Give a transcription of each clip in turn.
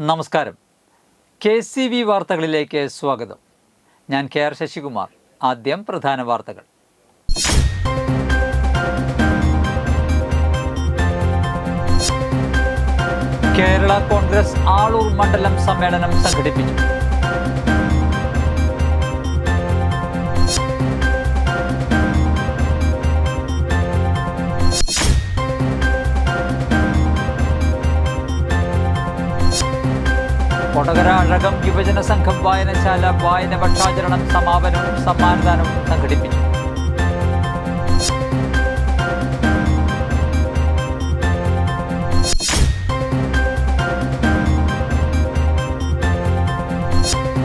നമസ്കാരം. KCV വാർത്തകളിലേക്ക് സ്വാഗതം. ഞാൻ KR ശശികുമാർ. ആദ്യം പ്രധാന വാർത്തകൾ. കേരള കോൺഗ്രസ് ആളൂർ മണ്ഡലം സമ്മേളനം സംഘടിപ്പിച്ചു. കൊടകര അഴകം യുവജന സംഘം വായനശാല വായന പക്ഷാചരണം സമാപനവും സമ്മാനദാനവും സംഘടിപ്പിച്ചു.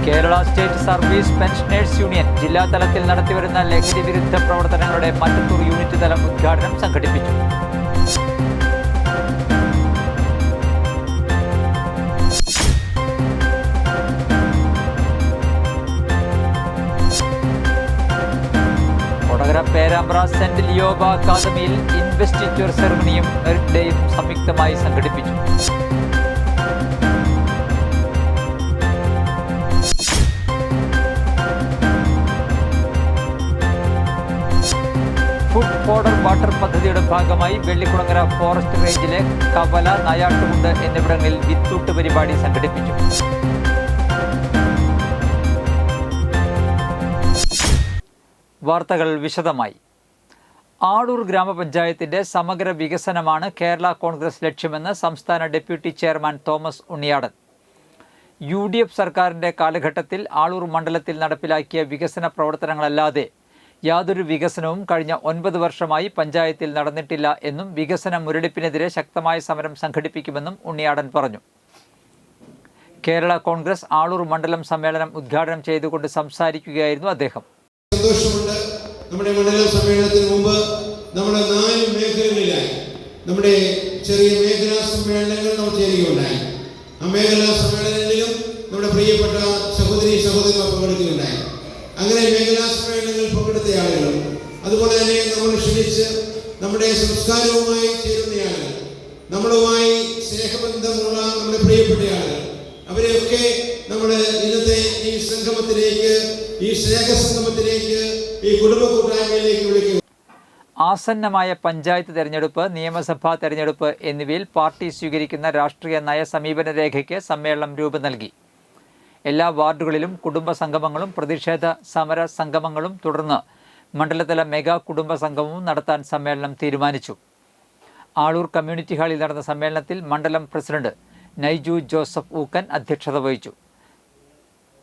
Kerala state service pensioners union ജില്ലാതലത്തിൽ നടത്തിവരുന്ന ലഹരി വിരുദ്ധ പ്രവർത്തനങ്ങളുടെ മറ്റത്തൂർ യൂണിറ്റ് തലം ഉദ്ഘാടനം സംഘടിപ്പിച്ചു. പേരാമ്പ്ര സെന്റ് ലിയോബ അക്കാദമിയിൽ ഇൻവെസ്റ്റിറ്റ്യൂർ സെറമണിയും മെറിറ്റ് ഡേയും സംയുക്തമായി സംഘടിപ്പിച്ചു. ഫുഡ് ഫോർഡർ വാട്ടർ പദ്ധതിയുടെ ഭാഗമായി വെള്ളിക്കുളങ്ങര ഫോറസ്റ്റ് റേഞ്ചിലെ കവല, നായാട്ടുകുണ്ട് എന്നിവിടങ്ങളിൽ വിത്തൂട്ട് പരിപാടി സംഘടിപ്പിച്ചു. വാർത്തകൾ വിശദമായി. ആളൂർ ഗ്രാമപഞ്ചായത്തിന്റെ സമഗ്ര വികസനമാണ് കേരള കോൺഗ്രസ് ലക്ഷ്യമെന്ന് സംസ്ഥാന deputy chairman Thomas Unniyadan. UDF സർക്കാരിൻ്റെ കാലഘട്ടത്തിൽ ആളൂർ മണ്ഡലത്തിൽ നടപ്പിലാക്കിയ വികസന പ്രവർത്തനങ്ങളല്ലാതെ യാതൊരു വികസനവും കഴിഞ്ഞ 9 വർഷമായി പഞ്ചായത്തിൽ നടന്നിട്ടില്ല എന്നും വികസന മുരടിപ്പിനെതിരെ ശക്തമായ സമരം സംഘടിപ്പിക്കുമെന്നും ഉണ്ണിയാടൻ പറഞ്ഞു. കേരള കോൺഗ്രസ് ആളൂർ മണ്ഡലം സമ്മേളനം ഉദ്ഘാടനം ചെയ്തുകൊണ്ട് സംസാരിക്കുകയായിരുന്നു അദ്ദേഹം. സന്തോഷമുണ്ട്. നമ്മുടെ മണ്ഡലം സമ്മേളനത്തിന് മുമ്പ് നമ്മുടെ 4 മേഖലകളിലായി നമ്മുടെ ചെറിയ മേഖലാ സമ്മേളനങ്ങൾ നമ്മൾ ചേരുകയുണ്ടായി. ആ മേഖലാ സമ്മേളനങ്ങളിലും നമ്മുടെ പ്രിയപ്പെട്ട സഹോദരന്മാർ പങ്കെടുക്കുകയുണ്ടായി. അങ്ങനെ മേഖലാ സമ്മേളനങ്ങളിൽ പങ്കെടുത്ത ആളുകളും അതുപോലെ തന്നെ നമ്മൾ ക്ഷണിച്ച് നമ്മുടെ സംസ്കാരവുമായി ചേരുന്ന ആളുകൾ, നമ്മളുമായി സ്നേഹബന്ധമുള്ള നമ്മുടെ പ്രിയപ്പെട്ട ആളുകൾ, അവരെയൊക്കെ നമ്മൾ ഇന്നത്തെ ഈ സംഗമത്തിലേക്ക്, ഈ സ്നേഹസംഗമത്തിലേക്ക്, ഈ കുടുംബ കൂട്ടായ്മയിലേക്ക് വിളിക്കുക. ആസന്നമായ പഞ്ചായത്ത് തെരഞ്ഞെടുപ്പ്, നിയമസഭാ തെരഞ്ഞെടുപ്പ് എന്നിവയിൽ പാർട്ടി സ്വീകരിക്കുന്ന രാഷ്ട്രീയ നയ സമീപന രേഖയ്ക്ക് സമ്മേളനം രൂപം നൽകി. എല്ലാ വാർഡുകളിലും കുടുംബ സംഗമങ്ങളും പ്രതിഷേധ സമര സംഗമങ്ങളും തുടർന്ന് മണ്ഡലതല മെഗാ കുടുംബ സംഗമവും നടത്താൻ സമ്മേളനം തീരുമാനിച്ചു. ആളൂർ കമ്മ്യൂണിറ്റി ഹാളിൽ നടന്ന സമ്മേളനത്തിൽ മണ്ഡലം പ്രസിഡന്റ് നൈജു ജോസഫ് ഊക്കൻ അധ്യക്ഷത വഹിച്ചു.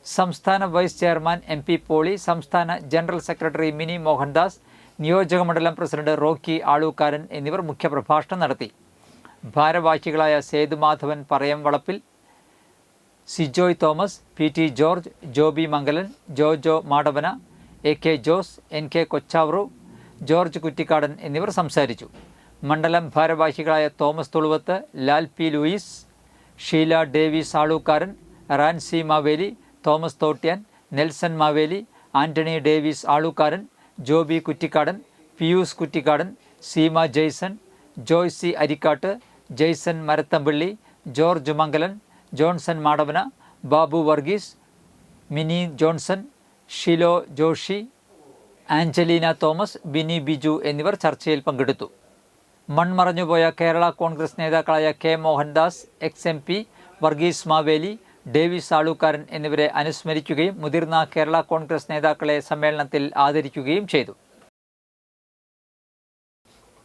സംസ്ഥാന വൈസ് ചെയർമാൻ MP പോളി, സംസ്ഥാന ജനറൽ സെക്രട്ടറി മിനി മോഹൻദാസ്, നിയോജകമണ്ഡലം പ്രസിഡന്റ് റോക്കി ആളൂക്കാരൻ എന്നിവർ മുഖ്യപ്രഭാഷണം നടത്തി. ഭാരവാഹികളായ Sethumadhavan Parayamvalappil, Sijoy Thomas, PT George, Joby Mangalan, Jojo Madavana, AK Jose, NK Kochavaru, George Kuttikkadan എന്നിവർ സംസാരിച്ചു. മണ്ഡലം ഭാരവാഹികളായ Thomas Thuluvath, Lal P Louis, Sheela Davis Alookkaran, Ransy Maveli, Thomas Thottyan, Nelson Maveli, Antony Davis Alookkaran, Joby Kuttikkadan, Pius Kuttikkadan, Seema Jaison, Joicy Arikkatt, Jaison Marathampilly, George Mangalan, Johnson Madavana, Babu Varghese, Mini Johnson, Shilo Joshi, Angelina Thomas, Bini Biju എന്നിവർ ചർച്ചയിൽ പങ്കെടുത്തു. മൺമറഞ്ഞുപോയ കേരള കോൺഗ്രസ് നേതാക്കളായ K Mohandas, ex-MP, Varghese Maveli, Davis Alukkaran എന്നിവരെ അനുസ്മരിക്കുകയും മുതിർന്ന കേരള കോൺഗ്രസ് നേതാക്കളെ സമ്മേളനത്തിൽ ആദരിക്കുകയും ചെയ്തു.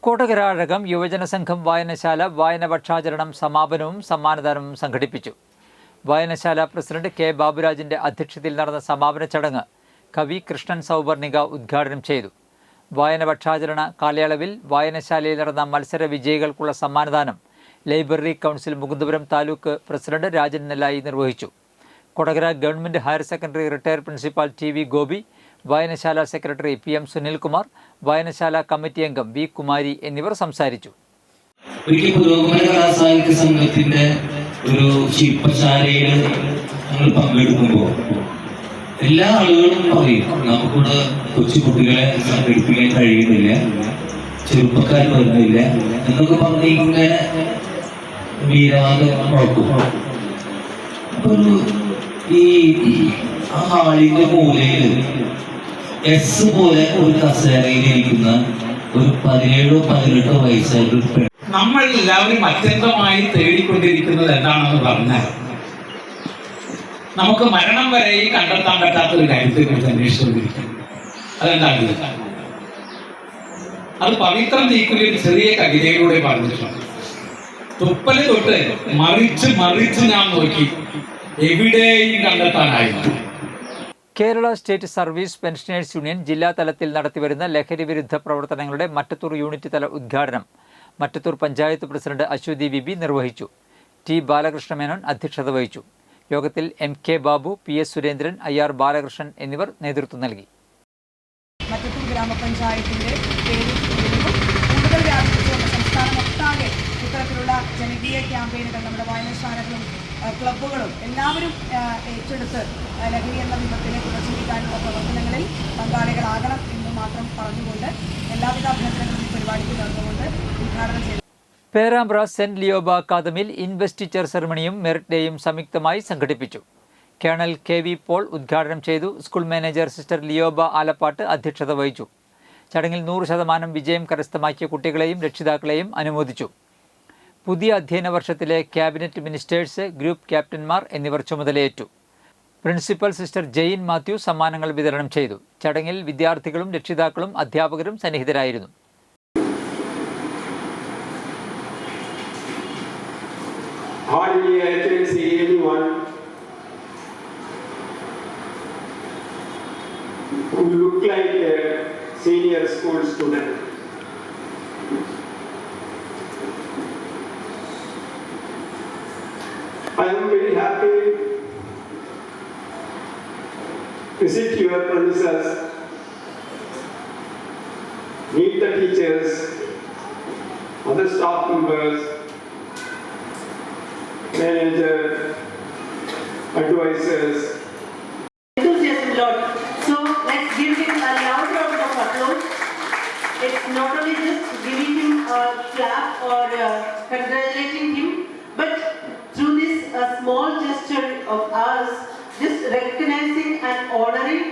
കൊടകര അഴകം യുവജന സംഘം വായനശാല വായന പക്ഷാചരണം സമാപനവും സമ്മാനദാനവും സംഘടിപ്പിച്ചു. വായനശാല പ്രസിഡന്റ് K ബാബുരാജിന്റെ അധ്യക്ഷതയിൽ നടന്ന സമാപന ചടങ്ങ് കവി കൃഷ്ണൻ സൗവർണിക ഉദ്ഘാടനം ചെയ്തു. വായന പക്ഷാചരണ കാലയളവിൽ വായനശാലയിൽ നടന്ന മത്സര വിജയികൾക്കുള്ള സമ്മാനദാനം library council Mukundapuram taluk president Rajan Nellayi നിർവഹിച്ചു. Kodakara government higher secondary retired principal TV Gopi, വായനശാല സെക്രട്ടറി PM സുനിൽകുമാർ, വായനശാല കമ്മിറ്റി അംഗം V കുമാരി എന്നിവർ സംസാരിച്ചു. സാഹിത്യ സംഘത്തിന്റെ ഒരു ശില്പശാലയിൽ ഞങ്ങൾ പങ്കെടുക്കുമ്പോൾ എല്ലാ ആളുകളും പറയും നമുക്കിവിടെ കൊച്ചുകുട്ടികളെ സംഘടിപ്പിക്കാൻ കഴിയുന്നില്ല, ചെറുപ്പക്കാർ വരുന്നില്ല എന്നൊക്കെ പറഞ്ഞ് ഇങ്ങനെ വീരാതെ നോക്കും. ഒരു ഈ ആ ഹാളിന്റെ മൂലയിൽ എസ് പോലെ ഒരു കസേരയിൽ ഇരിക്കുന്ന ഒരു 17-18 വയസ്സായിട്ട് നമ്മൾ എല്ലാവരും അത്യന്തമായി തേടിക്കൊണ്ടിരിക്കുന്നത് എന്താണെന്ന് പറഞ്ഞാൽ നമുക്ക് മരണം വരെ കണ്ടെത്താൻ പറ്റാത്ത ഒരു കാര്യത്തെ കുറിച്ച് അന്വേഷിച്ചുകൊണ്ടിരിക്കുന്നു. അതെന്താണ്? അത് പവിത്രം തീക്കുന്ന ഒരു ചെറിയ കവിതയിലൂടെ പറഞ്ഞിട്ടുണ്ട്. തുപ്പല് തൊട്ട് മറിച്ച് മറിച്ച് ഞാൻ നോക്കി, എവിടെയും കണ്ടെത്താനായിരുന്നു. Kerala state service pensioners union ജില്ലാ തലത്തിൽ നടത്തിവരുന്ന ലഹരി വിരുദ്ധ പ്രവർത്തനങ്ങളുടെ മറ്റത്തൂർ യൂണിറ്റ് തല ഉദ്ഘാടനം മറ്റത്തൂർ പഞ്ചായത്ത് പ്രസിഡന്റ് അശ്വതി ബിബി നിർവഹിച്ചു. ടി ബാലകൃഷ്ണമേനോൻ അധ്യക്ഷത വഹിച്ചു. യോഗത്തിൽ MK Babu, PS Surendran, IR Balakrishnan എന്നിവർ നേതൃത്വം നൽകി. മറ്റത്തൂർ ഗ്രാമപഞ്ചായത്തിന്റെ പേരിൽ കൂടുതൽ വ്യാപിപ്പിച്ചുകൊണ്ട് സംസ്ഥാനമൊട്ടാകെ ഇത്തരത്തിലുള്ള ജനകീയ ക്യാമ്പയിനുകൾ നമ്മുടെ വായനശാലകളും ക്ലബ്ബുകളും എല്ലാവരും ഏറ്റെടുത്ത് ലഹരി എന്ന വിപത്തിനെ തുടർച്ചയാക്കാനുള്ള പ്രവർത്തനങ്ങളിൽ പങ്കാളികളാകണം എന്ന് മാത്രം പറഞ്ഞുകൊണ്ട് എല്ലാവിധ അഭ്യർത്ഥനകളും ഈ പരിപാടിക്ക് നടന്നുകൊണ്ട് ഉദ്ഘാടനം ചെയ്തു. പേരാമ്പ്ര സെന്റ് ലിയോബ അക്കാദമിയിൽ ഇൻവെസ്റ്റിച്ചർ സെറമണിയും മെറിറ്റ് ഡേയും സംയുക്തമായി സംഘടിപ്പിച്ചു. കേണൽ KV പോൾ ഉദ്ഘാടനം ചെയ്തു. സ്കൂൾ മാനേജർ സിസ്റ്റർ ലിയോബ ആലപ്പാട്ട് അധ്യക്ഷത വഹിച്ചു. ചടങ്ങിൽ 100% വിജയം കരസ്ഥമാക്കിയ കുട്ടികളെയും രക്ഷിതാക്കളെയും അനുമോദിച്ചു. പുതിയ അധ്യയന വർഷത്തിലെ ക്യാബിനറ്റ് മിനിസ്റ്റേഴ്സ്, ഗ്രൂപ്പ് ക്യാപ്റ്റന്മാർ എന്നിവർ ചുമതലയേറ്റു. പ്രിൻസിപ്പൽ സിസ്റ്റർ ജെയിൻ മാത്യു സമ്മാനങ്ങൾ വിതരണം ചെയ്തു. ചടങ്ങിൽ വിദ്യാർത്ഥികളും രക്ഷിതാക്കളും അധ്യാപകരും സന്നിഹിതരായിരുന്നു. Hardly I can see anyone who look like a senior school student. I am very happy to visit your premises, meet the teachers, other staff members, manager, advisors. Enthusiasm, Lord. So let's give him a loud round of applause. It's not only just giving him a clap or congratulating him, but through this small gesture of ours, just recognizing and honoring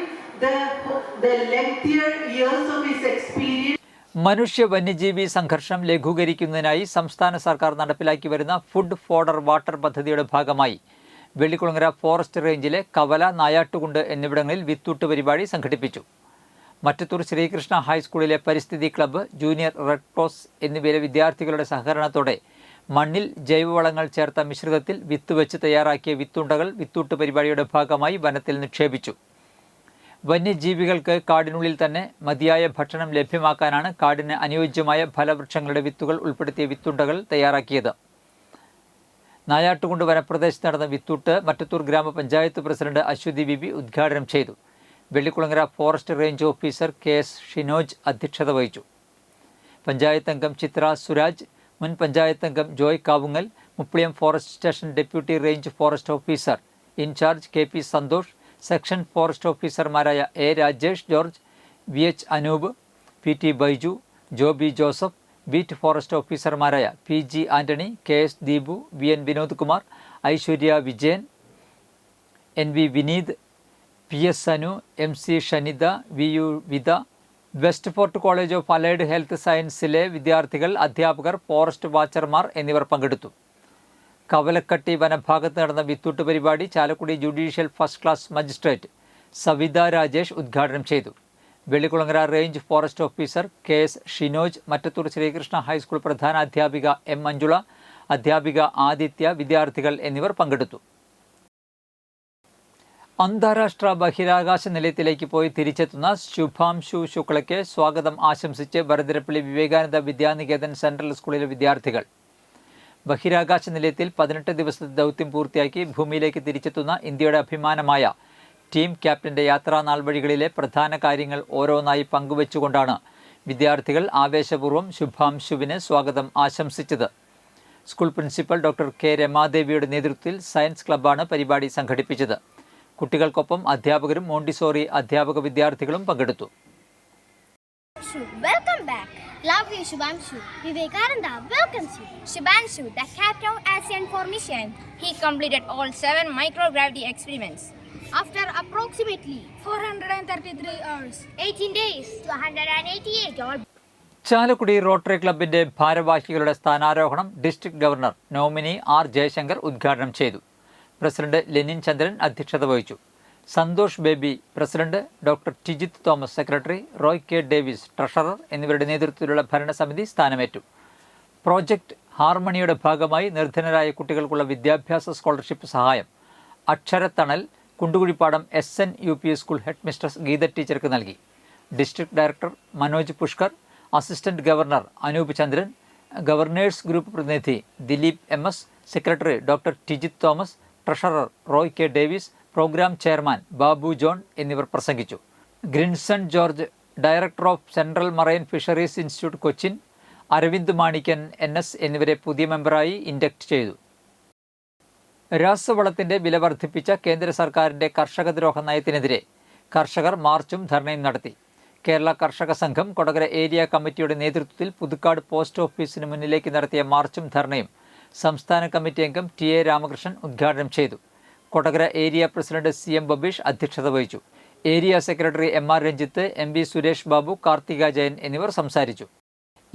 the lengthier years of his experience. മനുഷ്യ വന്യജീവി സംഘർഷം ലഘൂകരിക്കുന്നതിനായി സംസ്ഥാന സർക്കാർ നടപ്പിലാക്കി വരുന്ന food fodder water പദ്ധതിയുടെ ഭാഗമായി Vellikulangara forest റേഞ്ചിലെ കവല, നായാട്ടുകുണ്ട് എന്നിവിടങ്ങളിൽ വിത്തൂട്ട് പരിപാടി സംഘടിപ്പിച്ചു. മറ്റത്തൂർ ശ്രീകൃഷ്ണ ഹൈസ്കൂളിലെ പരിസ്ഥിതി ക്ലബ്ബ്, ജൂനിയർ റെഡ് ക്രോസ് എന്നിവയിലെ വിദ്യാർത്ഥികളുടെ സഹകരണത്തോടെ മണ്ണിൽ ജൈവവളങ്ങൾ ചേർത്ത മിശ്രിതത്തിൽ വിത്ത് വെച്ച് തയ്യാറാക്കിയ വിത്തുണ്ടകൾ വിത്തൂട്ട് പരിപാടിയുടെ ഭാഗമായി വനത്തിൽ നിക്ഷേപിച്ചു. വന്യജീവികൾക്ക് കാടിനുള്ളിൽ തന്നെ മതിയായ ഭക്ഷണം ലഭ്യമാക്കാനാണ് കാടിന് അനുയോജ്യമായ ഫലവൃക്ഷങ്ങളുടെ വിത്തുകൾ ഉൾപ്പെടുത്തിയ വിത്തുണ്ടകൾ തയ്യാറാക്കിയത്. നായാട്ടുകുണ്ട് വനപ്രദേശത്ത് നടന്ന വിത്തൂട്ട് മറ്റത്തൂർ ഗ്രാമപഞ്ചായത്ത് പ്രസിഡന്റ് അശ്വതി ബിബി ഉദ്ഘാടനം ചെയ്തു. Vellikkulangara forest range officer KS Shinoj അധ്യക്ഷത വഹിച്ചു. പഞ്ചായത്ത് അംഗം ചിത്ര സുരാജ്, മുൻ പഞ്ചായത്ത് അംഗം Joy Kavungal, Mupliyam forest station deputy range forest officer in charge KP Santhosh, section forest ഓഫീസർമാരായ A Rajesh George, VH Anoop, PT Baiju, Joby Joseph, beat forest ഓഫീസർമാരായ PG Antony, KS Deepu, VN Vinod Kumar, Aiswarya Vijayan, NV Vineeth, PS Anu, MC Shanitha, VU Vitha, west fort college of allied health സയൻസിലെ വിദ്യാർത്ഥികൾ, അധ്യാപകർ, forest വാച്ചർമാർ എന്നിവർ പങ്കെടുത്തു. കവലക്കട്ടി വനഭാഗത്ത് നടന്ന വിത്തൂട്ട് പരിപാടി Chalakudy judicial first class magistrate Savitha Rajesh ഉദ്ഘാടനം ചെയ്തു. Vellikkulangara range forest officer KS Shinoj, Mattathur Sreekrishna high school പ്രധാനാധ്യാപിക M മഞ്ജുള, അധ്യാപിക ആദിത്യ, വിദ്യാർത്ഥികൾ എന്നിവർ പങ്കെടുത്തു. അന്താരാഷ്ട്ര ബഹിരാകാശ നിലയത്തിലേക്ക് പോയി തിരിച്ചെത്തുന്ന ശുഭാംശു ശുക്ലയ്ക്ക് സ്വാഗതം ആശംസിച്ച് വരദരപ്പള്ളി വിവേകാനന്ദ വിദ്യാനികേതൻ സെൻട്രൽ സ്കൂളിലെ വിദ്യാർത്ഥികൾ. ബഹിരാകാശ നിലയത്തിൽ 18 ദിവസത്തെ ദൗത്യം പൂർത്തിയാക്കി ഭൂമിയിലേക്ക് തിരിച്ചെത്തുന്ന ഇന്ത്യയുടെ അഭിമാനമായ ടീം ക്യാപ്റ്റന്റെ യാത്രാ നാൾവഴികളിലെ പ്രധാന കാര്യങ്ങൾ ഓരോന്നായി പങ്കുവച്ചുകൊണ്ടാണ് വിദ്യാർത്ഥികൾ ആവേശപൂർവ്വം ശുഭാംശുവിന് സ്വാഗതം ആശംസിച്ചത്. സ്കൂൾ പ്രിൻസിപ്പൽ ഡോക്ടർ K രമാദേവിയുടെ നേതൃത്വത്തിൽ സയൻസ് ക്ലബ്ബാണ് പരിപാടി സംഘടിപ്പിച്ചത്. കുട്ടികൾക്കൊപ്പം അധ്യാപകരും മോണ്ടിസോറി അധ്യാപക വിദ്യാർത്ഥികളും പങ്കെടുത്തു. Shubhanshu, welcome back. Love you, Shubhanshu. Vivekananda welcomes you. Shubhanshu, the captain of ASEAN formation. He completed all 7 microgravity experiments. After approximately 433 hours, 18 days to 188 or Chalakudy rotary ക്ലബിന്റെ ഭാരവാഹികളുടെ സ്ഥാനാരോഹണം district governor nominee R Jayashankar ഉദ്ഘാടനം ചെയ്തു. President Lenin Chandran അധ്യക്ഷത വഹിച്ചു. Santhosh Baby president, doctor Tijith Thomas secretary, Roy K Davis treasurer എന്നിവരുടെ നേതൃത്വത്തിലുള്ള ഭരണസമിതി സ്ഥാനമേറ്റു. പ്രോജക്റ്റ് ഹാർമണിയുടെ ഭാഗമായി നിർധനരായ കുട്ടികൾക്കുള്ള വിദ്യാഭ്യാസ സ്കോളർഷിപ്പ് സഹായം അക്ഷരത്തണൽ Kundukuzhippadam SN UP school head mistress Geetha ടീച്ചർക്ക് നൽകി. District director Manoj Pushkar, assistant governor Anoop Chandran, governors group പ്രതിനിധി Dileep MS, secretary doctor Tijith Thomas, treasurer Roy K Davis, programme chairman Babu John എന്നിവർ പ്രസംഗിച്ചു. Grinson George, director of central marine fisheries institute Cochin, Aravind Manikkan NS എന്നിവരെ പുതിയ മെമ്പറായി ഇൻഡക്ട് ചെയ്തു. രാസവളത്തിന്റെ വില വർദ്ധിപ്പിച്ച കേന്ദ്ര സർക്കാരിന്റെ കർഷകദ്രോഹ നയത്തിനെതിരെ കർഷകർ മാർച്ചും ധർണയും നടത്തി. കേരള കർഷക സംഘം കൊടകര ഏരിയ കമ്മിറ്റിയുടെ നേതൃത്വത്തിൽ പുതുക്കാട് പോസ്റ്റ് ഓഫീസിന് മുന്നിലേക്ക് നടത്തിയ മാർച്ചും ധർണയും സംസ്ഥാന കമ്മിറ്റി അംഗം TA രാമകൃഷ്ണൻ ഉദ്ഘാടനം ചെയ്തു. Kodakara area president CM Babeesh അധ്യക്ഷത വഹിച്ചു. Area secretary MR Ranjith, MB Suresh Babu, Karthika Jayan എന്നിവർ സംസാരിച്ചു.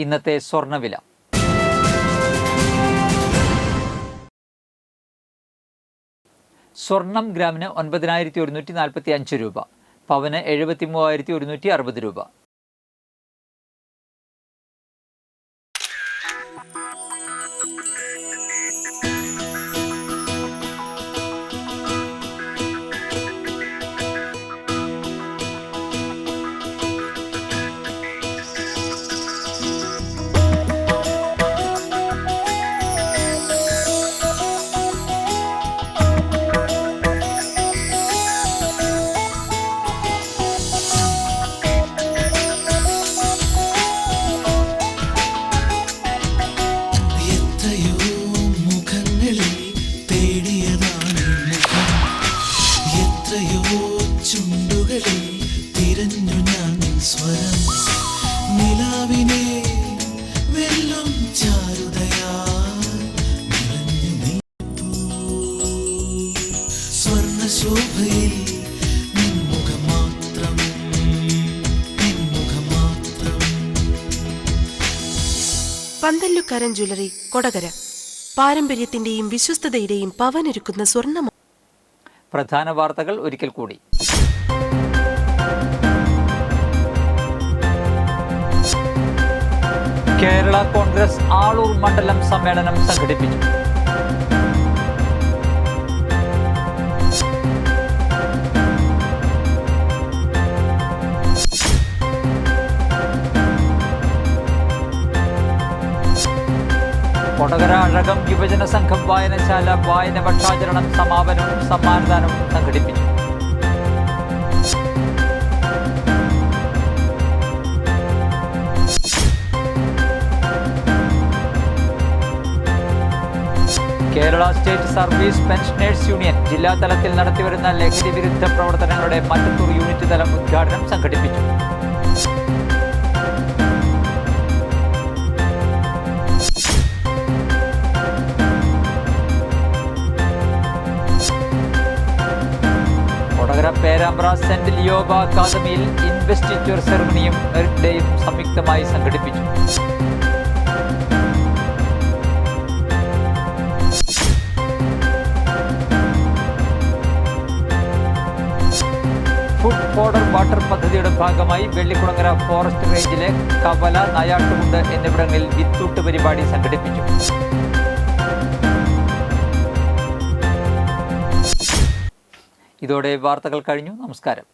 ഇന്നത്തെ സ്വർണ്ണവില. സ്വർണം ഗ്രാമിന് 9145 രൂപ, പവന് 73,160 രൂപ. പന്തല്ലുക്കാരൻ ജ്വല്ലറി, കൊടകര. പാരമ്പര്യത്തിന്റെയും വിശ്വസ്തതയുടെയും പവനൊരുക്കുന്ന സ്വർണ്ണ. പ്രധാന വാർത്തകൾ ഒരിക്കൽ കൂടി. കേരള കോൺഗ്രസ് ആളൂർ മണ്ഡലം സമ്മേളനം സംഘടിപ്പിച്ചു. കൊടകര അഴകം യുവജന സംഘം വായനശാല വായന പക്ഷാചരണം സമാപനവും സമ്മാനദാനവും സംഘടിപ്പിച്ചു. Kerala state service pensioners union ജില്ലാതലത്തിൽ നടത്തിവരുന്ന ലഹരി വിരുദ്ധ പ്രവർത്തനങ്ങളുടെ മറ്റത്തൂർ യൂണിറ്റ് തല ഉദ്ഘാടനം സംഘടിപ്പിച്ചു. കൊടകര പേരാമ്പ്ര സെന്റ് ലിയോബ അക്കാദമിയിൽ ഇൻവെസ്റ്റിറ്റ്യൂർ സെറമണിയും മെറിറ്റ് ഡേയും സംയുക്തമായി സംഘടിപ്പിച്ചു. ഫുഡ് ഫോഡർ വാട്ടർ പദ്ധതിയുടെ ഭാഗമായി വെള്ളിക്കുളങ്ങര ഫോറസ്റ്റ് റേഞ്ചിലെ കവല, നായാട്ടുകുണ്ട് എന്നിവിടങ്ങളിൽ വിത്തൂട്ട് പരിപാടി സംഘടിപ്പിച്ചു. ഇതോടെ വാർത്തകൾ കഴിഞ്ഞു. നമസ്കാരം.